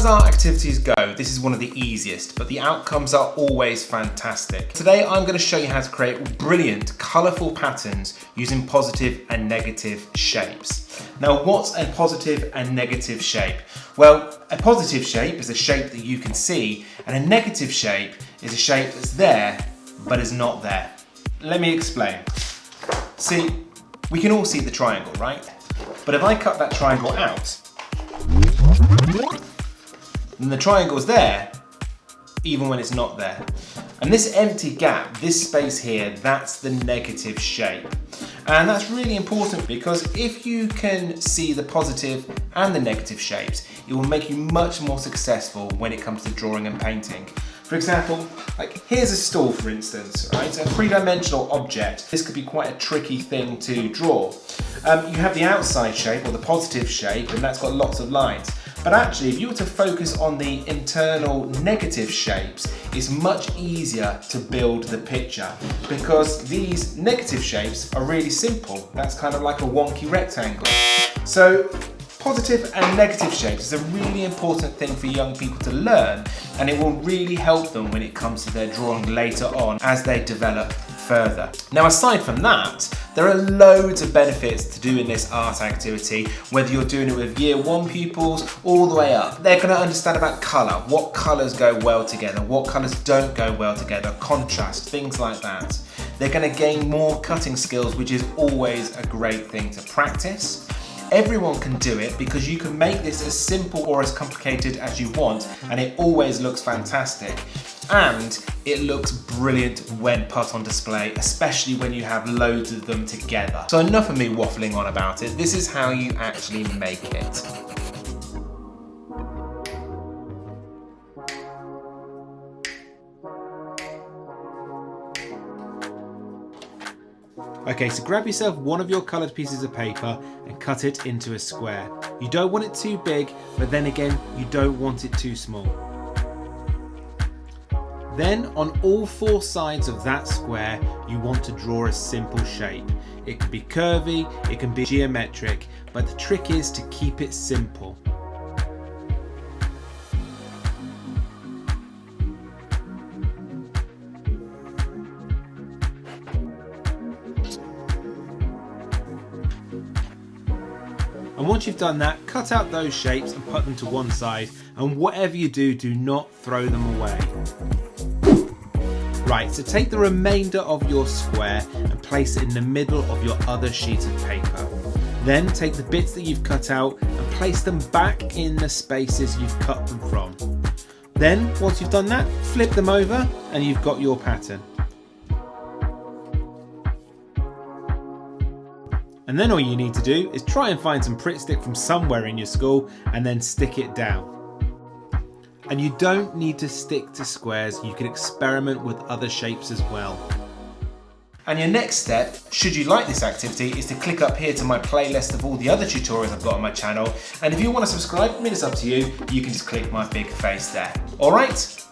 as art activities go, this is one of the easiest, but the outcomes are always fantastic. Today I'm going to show you how to create brilliant, colourful patterns using positive and negative shapes. Now, what's a positive and negative shape? Well, a positive shape is a shape that you can see, and a negative shape is a shape that's there, but is not there. Let me explain. See, we can all see the triangle, right? But if I cut that triangle out, then the triangle's there, even when it's not there. And this empty gap, this space here, that's the negative shape. And that's really important because if you can see the positive and the negative shapes, it will make you much more successful when it comes to drawing and painting. For example, like here's a stool, for instance, right? A three-dimensional object. This could be quite a tricky thing to draw. You have the outside shape or the positive shape, and that's got lots of lines. But actually, if you were to focus on the internal negative shapes, it's much easier to build the picture because these negative shapes are really simple. That's kind of like a wonky rectangle. So positive and negative shapes is a really important thing for young people to learn, and it will really help them when it comes to their drawing later on as they develop further. Now, aside from that, there are loads of benefits to doing this art activity, whether you're doing it with year 1 pupils all the way up. They're going to understand about colour, what colours go well together, what colours don't go well together, contrast, things like that. They're going to gain more cutting skills, which is always a great thing to practice. Everyone can do it because you can make this as simple or as complicated as you want, and it always looks fantastic. And it looks brilliant when put on display, especially when you have loads of them together. So enough of me waffling on about it. This is how you actually make it. Okay, so grab yourself one of your coloured pieces of paper and cut it into a square. You don't want it too big, but then again, you don't want it too small. Then on all 4 sides of that square, you want to draw a simple shape. It can be curvy, it can be geometric, but the trick is to keep it simple. And once you've done that, cut out those shapes and put them to one side, and whatever you do, do not throw them away. Right, so take the remainder of your square and place it in the middle of your other sheet of paper. Then take the bits that you've cut out and place them back in the spaces you've cut them from. Then, once you've done that, flip them over and you've got your pattern. And then all you need to do is try and find some Pritt stick from somewhere in your school and then stick it down. And you don't need to stick to squares, you can experiment with other shapes as well. And your next step, should you like this activity, is to click up here to my playlist of all the other tutorials I've got on my channel. And if you want to subscribe, I mean, it's up to you. You can just click my big face there. Alright?